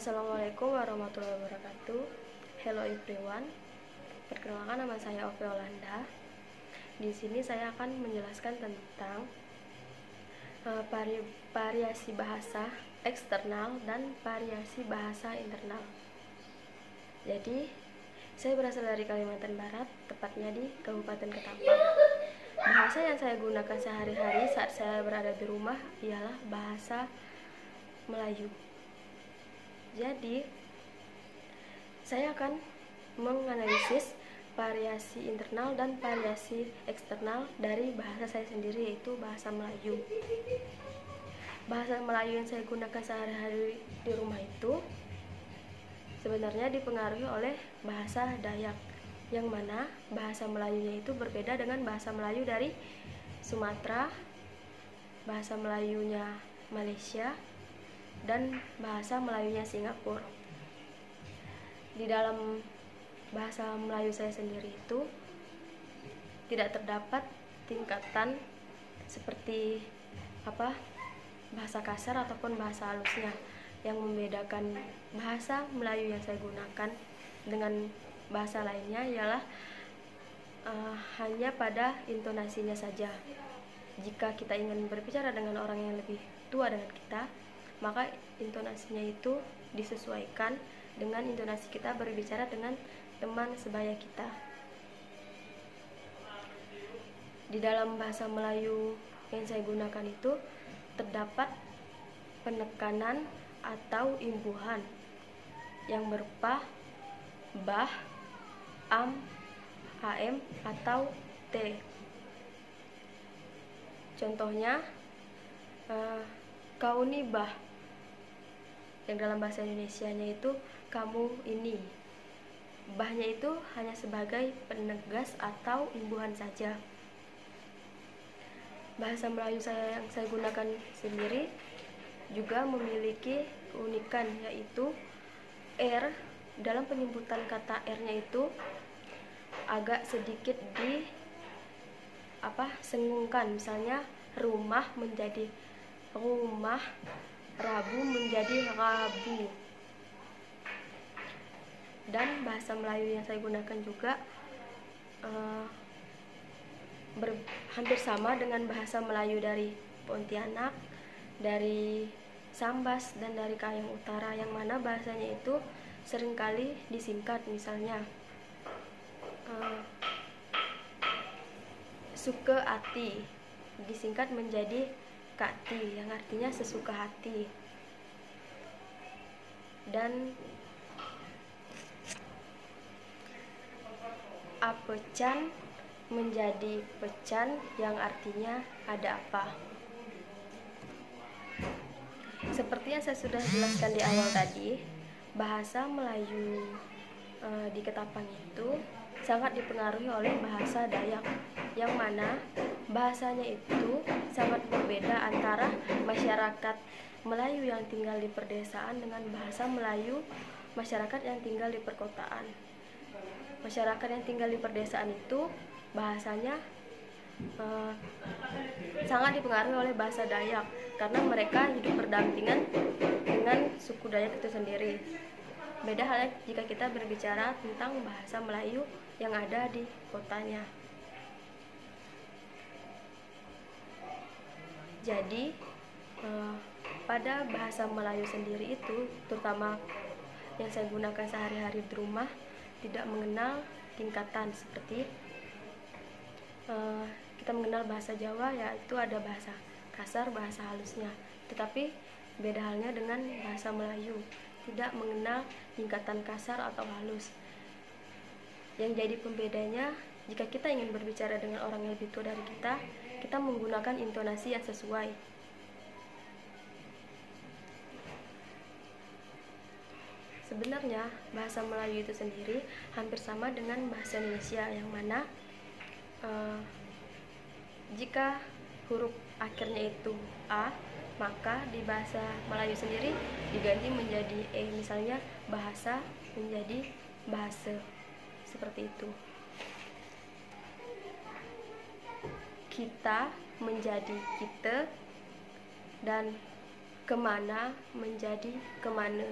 Assalamualaikum warahmatullahi wabarakatuh. Hello everyone. Perkenalkan, nama saya Ove Olanda. Di sini saya akan menjelaskan tentang variasi bahasa eksternal dan variasi bahasa internal. Jadi, saya berasal dari Kalimantan Barat, tepatnya di Kabupaten Ketapang. Bahasa yang saya gunakan sehari-hari saat saya berada di rumah ialah bahasa Melayu. Jadi, saya akan menganalisis variasi internal dan variasi eksternal dari bahasa saya sendiri, yaitu bahasa Melayu. Bahasa Melayu yang saya gunakan sehari-hari di rumah itu sebenarnya dipengaruhi oleh bahasa Dayak, yang mana bahasa Melayunya itu berbeda dengan bahasa Melayu dari Sumatera, bahasa Melayunya Malaysia, dan bahasa Melayunya Singapura. Di dalam bahasa Melayu saya sendiri itu tidak terdapat tingkatan seperti bahasa kasar ataupun bahasa halusnya. Yang membedakan bahasa Melayu yang saya gunakan dengan bahasa lainnya ialah hanya pada intonasinya saja. Jika kita ingin berbicara dengan orang yang lebih tua dengan kita, maka intonasinya itu disesuaikan dengan intonasi kita berbicara dengan teman sebaya kita. Di dalam bahasa Melayu yang saya gunakan itu terdapat penekanan atau imbuhan yang berupa bah, am, atau t. Contohnya, kau ni bah, yang dalam bahasa Indonesianya itu kamu ini. Bahnya itu hanya sebagai penegas atau imbuhan saja. Bahasa Melayu yang saya gunakan sendiri juga memiliki keunikan, yaitu R dalam penyebutan kata R-nya itu agak sedikit sengungkan. Misalnya rumah menjadi rumah, rabu menjadi rabu. Dan bahasa Melayu yang saya gunakan juga hampir sama dengan bahasa Melayu dari Pontianak, dari Sambas, dan dari Kayong Utara, yang mana bahasanya itu seringkali disingkat. Misalnya suka hati disingkat menjadi kati, yang artinya sesuka hati. Dan apecan menjadi pecan, yang artinya ada apa. Seperti yang saya sudah jelaskan di awal tadi, bahasa Melayu di Ketapang itu sangat dipengaruhi oleh bahasa Dayak, yang mana bahasanya itu sangat berbeda antara masyarakat Melayu yang tinggal di perdesaan dengan bahasa Melayu masyarakat yang tinggal di perkotaan. Masyarakat yang tinggal di perdesaan itu bahasanya sangat dipengaruhi oleh bahasa Dayak, karena mereka hidup berdampingan dengan suku Dayak itu sendiri. Beda halnya jika kita berbicara tentang bahasa Melayu yang ada di kotanya. Jadi pada bahasa Melayu sendiri itu, terutama yang saya gunakan sehari-hari di rumah, tidak mengenal tingkatan seperti kita mengenal bahasa Jawa, yaitu ada bahasa kasar, bahasa halusnya. Tetapi beda halnya dengan bahasa Melayu, tidak mengenal tingkatan kasar atau halus. Yang jadi pembedanya, jika kita ingin berbicara dengan orang yang lebih tua dari kita, kita menggunakan intonasi yang sesuai. Sebenarnya bahasa Melayu itu sendiri hampir sama dengan bahasa Indonesia, yang mana jika huruf akhirnya itu A, maka di bahasa Melayu sendiri diganti menjadi E. Misalnya bahasa menjadi bahasa, seperti itu. Kita menjadi kita, dan kemana menjadi kemana.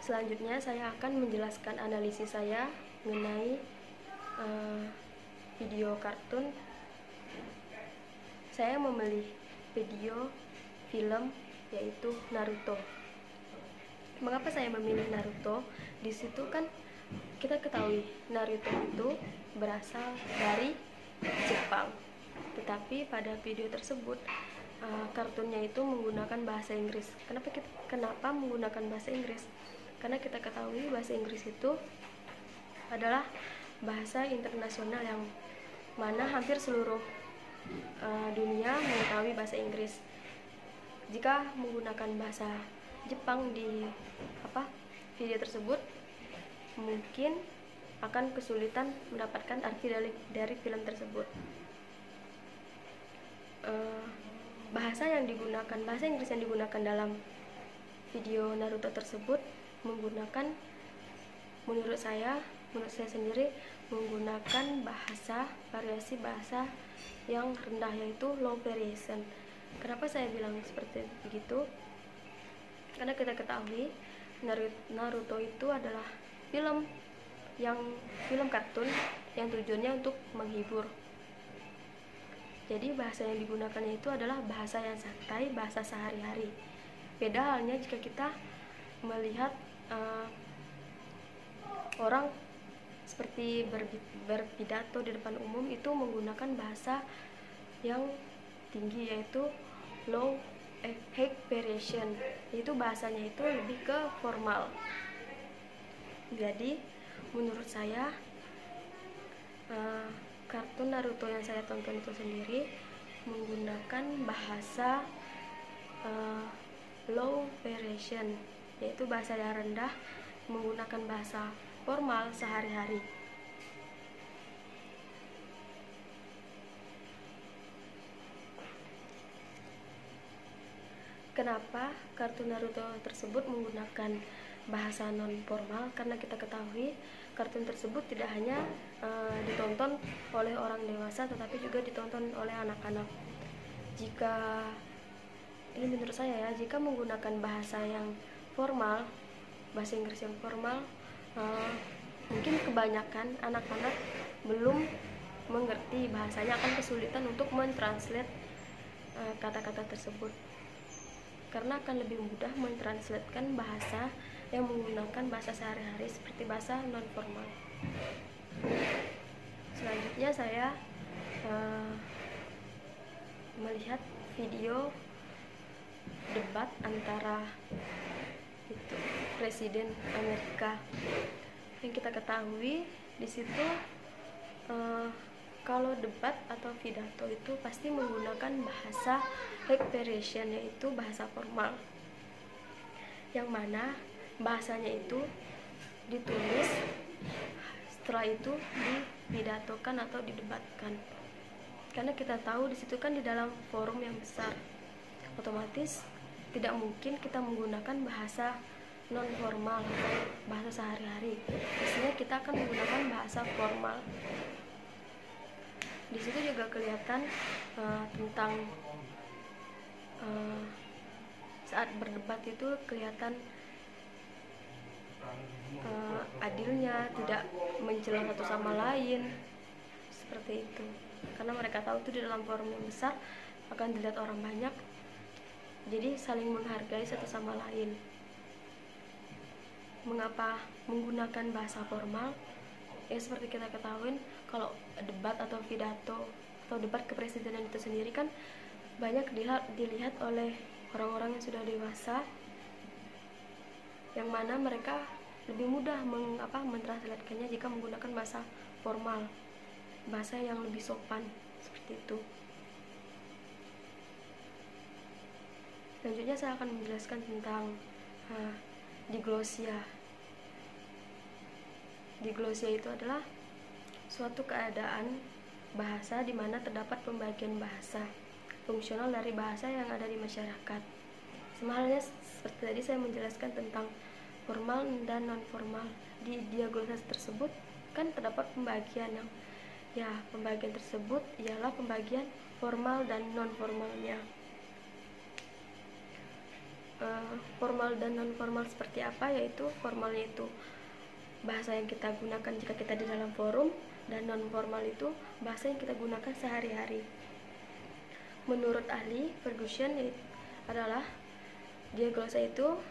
Selanjutnya saya akan menjelaskan analisis saya mengenai video kartun. Saya memilih video film yaitu Naruto. Mengapa saya memilih Naruto? Di situ kan kita ketahui Naruto itu berasal dari Jepang. Tetapi pada video tersebut kartunnya itu menggunakan bahasa Inggris. Kenapa menggunakan bahasa Inggris? Karena kita ketahui bahasa Inggris itu adalah bahasa internasional yang mana hampir seluruh dunia mengetahui bahasa Inggris. Jika menggunakan bahasa Jepang di video tersebut, mungkin akan kesulitan mendapatkan arti dari film tersebut. Bahasa Inggris yang digunakan dalam video Naruto tersebut menggunakan, menurut saya sendiri, menggunakan variasi bahasa yang rendah, yaitu low variation. Kenapa saya bilang seperti begitu? Karena kita ketahui Naruto itu adalah film kartun yang tujuannya untuk menghibur. Jadi bahasa yang digunakannya itu adalah bahasa yang santai, bahasa sehari-hari. Beda halnya jika kita melihat orang seperti berpidato di depan umum, itu menggunakan bahasa yang tinggi, yaitu high variation. Itu bahasanya itu lebih ke formal. Jadi menurut saya kartun Naruto yang saya tonton itu sendiri menggunakan bahasa low variation, yaitu bahasa yang rendah, menggunakan bahasa formal sehari-hari. Kenapa kartun Naruto tersebut menggunakan bahasa non formal? Karena kita ketahui kartun tersebut tidak hanya ditonton oleh orang dewasa, tetapi juga ditonton oleh anak-anak. Ini menurut saya ya, jika menggunakan bahasa yang formal, bahasa Inggris yang formal, mungkin kebanyakan anak-anak belum mengerti bahasanya, akan kesulitan untuk mentranslate kata-kata tersebut, karena akan lebih mudah mentranslatekan bahasa yang menggunakan bahasa sehari-hari seperti bahasa non formal. Selanjutnya saya melihat video debat antara Presiden Amerika. Yang kita ketahui di situ kalau debat atau pidato itu pasti menggunakan bahasa high variation, yaitu bahasa formal, yang mana bahasanya itu ditulis, setelah itu dipidatokan atau didebatkan. Karena kita tahu di situ kan di dalam forum yang besar, otomatis tidak mungkin kita menggunakan bahasa non formal atau bahasa sehari-hari. Biasanya kita akan menggunakan bahasa formal. Di situ juga kelihatan tentang saat berdebat itu kelihatan adilnya, tidak mencela satu sama lain, seperti itu. Karena mereka tahu itu di dalam forum yang besar akan dilihat orang banyak, jadi saling menghargai satu sama lain. Mengapa menggunakan bahasa formal? Ya seperti kita ketahui, kalau debat atau pidato atau debat kepresidenan itu sendiri kan banyak dilihat oleh orang-orang yang sudah dewasa, yang mana mereka lebih mudah mentranslatekannya jika menggunakan bahasa formal, bahasa yang lebih sopan, seperti itu. Selanjutnya saya akan menjelaskan tentang diglosia. Diglosia itu adalah suatu keadaan bahasa di mana terdapat pembagian bahasa fungsional dari bahasa yang ada di masyarakat. Sama halnya seperti tadi saya menjelaskan tentang formal dan non formal. Di diglosia tersebut kan terdapat pembagian pembagian tersebut ialah pembagian formal dan non formalnya. formal dan non formal seperti apa, yaitu formalnya itu bahasa yang kita gunakan jika kita di dalam forum, dan non formal itu bahasa yang kita gunakan sehari-hari. Menurut ahli Ferguson adalah diaglosa itu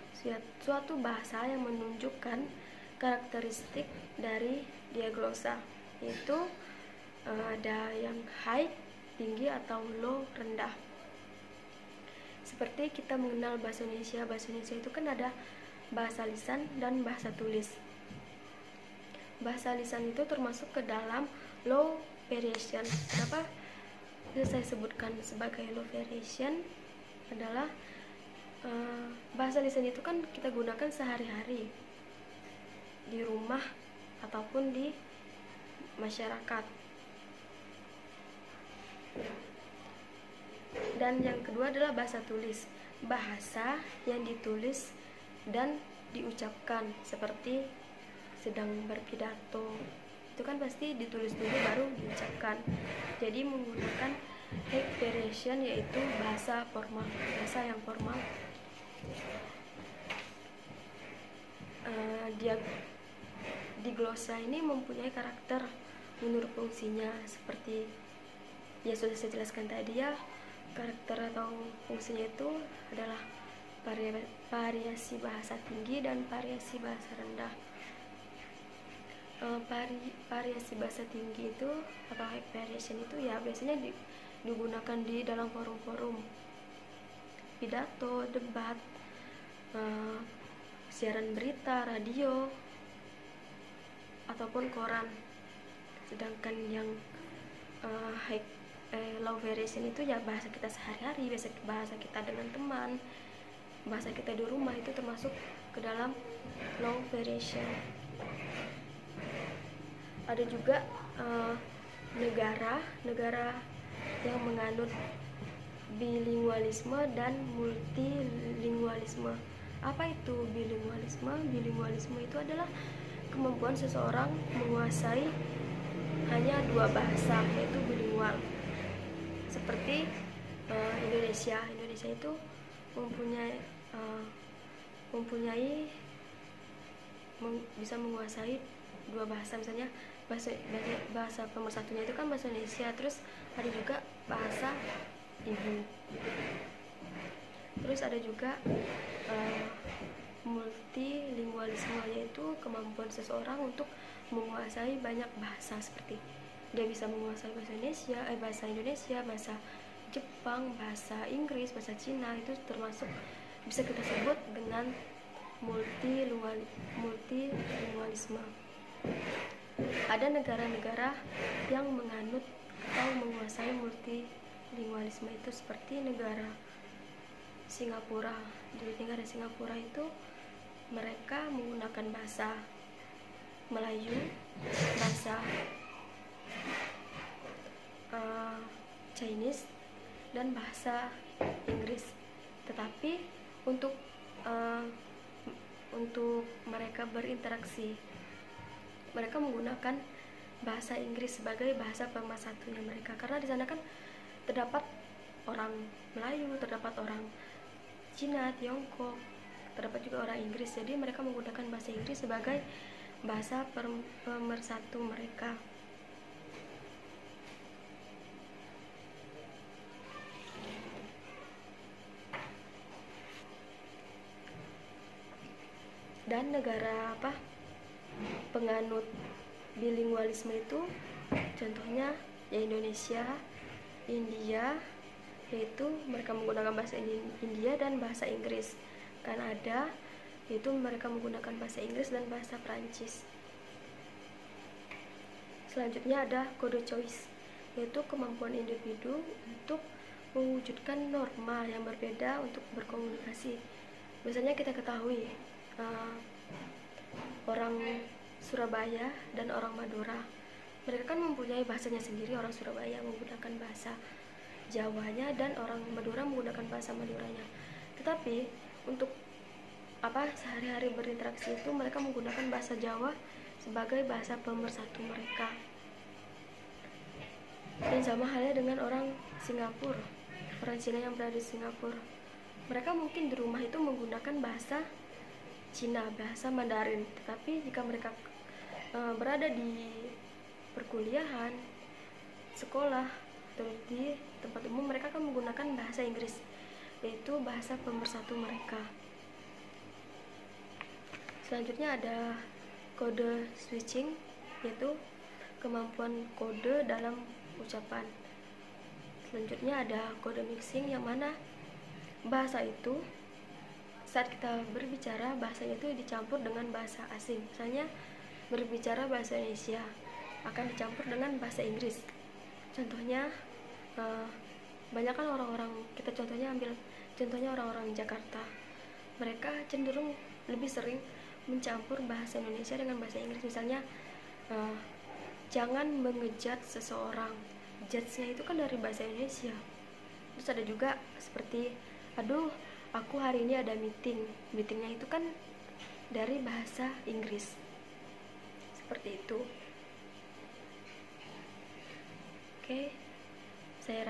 suatu bahasa yang menunjukkan karakteristik dari diaglosa, yaitu ada yang high, tinggi, atau low, rendah. Seperti kita mengenal bahasa Indonesia itu kan ada bahasa lisan dan bahasa tulis. Bahasa lisan itu termasuk ke dalam low variation. Kenapa saya sebutkan sebagai low variation? Adalah bahasa lisan itu kan kita gunakan sehari-hari di rumah ataupun di masyarakat. Dan yang kedua adalah bahasa tulis, bahasa yang ditulis dan diucapkan, seperti sedang berpidato itu kan pasti ditulis dulu baru diucapkan. Jadi menggunakan high variation, yaitu bahasa formal, bahasa yang formal. Diglosa ini mempunyai karakter menurut fungsinya, seperti ya sudah saya jelaskan tadi ya. Karakter atau fungsinya itu adalah variasi bahasa tinggi dan variasi bahasa rendah. Variasi bahasa tinggi itu atau high variation itu ya biasanya digunakan di dalam forum-forum pidato, debat, siaran berita, radio, ataupun koran. Sedangkan yang low variation itu ya bahasa kita sehari-hari, bahasa kita dengan teman, bahasa kita di rumah, itu termasuk ke dalam low variation. Ada juga negara yang menganut bilingualisme dan multilingualisme. Apa itu bilingualisme? Bilingualisme itu adalah kemampuan seseorang menguasai hanya dua bahasa, yaitu bilingual. Seperti Indonesia itu bisa menguasai dua bahasa, misalnya bahasa pemersatunya itu kan bahasa Indonesia, terus ada juga bahasa ibu. Terus ada juga multilingualisme, yaitu kemampuan seseorang untuk menguasai banyak bahasa, seperti dia bisa menguasai bahasa Indonesia, bahasa Jepang, bahasa Inggris, bahasa Cina. Itu termasuk bisa kita sebut dengan multilingualisme. Ada negara-negara yang menganut atau menguasai multilingualisme itu, seperti negara Singapura. Di negara Singapura itu mereka menggunakan bahasa Melayu, bahasa Chinese, dan bahasa Inggris. Tetapi untuk mereka berinteraksi, mereka menggunakan bahasa Inggris sebagai bahasa pemersatunya mereka, karena di sana kan terdapat orang Melayu, terdapat orang Cina, Tiongkok, terdapat juga orang Inggris. Jadi mereka menggunakan bahasa Inggris sebagai bahasa pemersatu mereka. Dan negara penganut bilingualisme itu contohnya ya Indonesia, India, yaitu mereka menggunakan bahasa India dan bahasa Inggris. Kanada, yaitu mereka menggunakan bahasa Inggris dan bahasa Prancis. Selanjutnya ada kode choice, yaitu kemampuan individu untuk mewujudkan norma yang berbeda untuk berkomunikasi. Biasanya kita ketahui orang Surabaya dan orang Madura, mereka kan mempunyai bahasanya sendiri. Orang Surabaya menggunakan bahasa Jawanya dan orang Madura menggunakan bahasa Maduranya. Tetapi untuk sehari-hari berinteraksi itu mereka menggunakan bahasa Jawa sebagai bahasa pemersatu mereka. Dan sama halnya dengan orang Singapura, orang Cina yang berada di Singapura. mereka mungkin di rumah itu menggunakan bahasa Cina, bahasa Mandarin, tetapi jika mereka berada di perkuliahan, sekolah, atau di tempat umum, mereka akan menggunakan bahasa Inggris, yaitu bahasa pemersatu mereka. Selanjutnya ada kode switching, yaitu kemampuan kode dalam ucapan. Selanjutnya ada kode mixing, yang mana bahasa itu saat kita berbicara, bahasanya itu dicampur dengan bahasa asing. Misalnya berbicara bahasa Indonesia akan dicampur dengan bahasa Inggris. Contohnya banyak kan orang-orang, kita ambil contohnya orang-orang Jakarta, mereka cenderung lebih sering mencampur bahasa Indonesia dengan bahasa Inggris. Misalnya jangan mengejat seseorang, judge-nya itu kan dari bahasa Indonesia. Terus ada juga seperti, aduh aku hari ini ada meetingnya itu kan dari bahasa Inggris, seperti itu. Oke, saya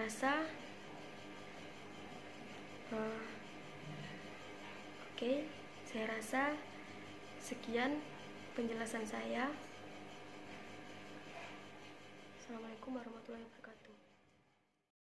rasa sekian penjelasan saya. Assalamualaikum warahmatullahi wabarakatuh.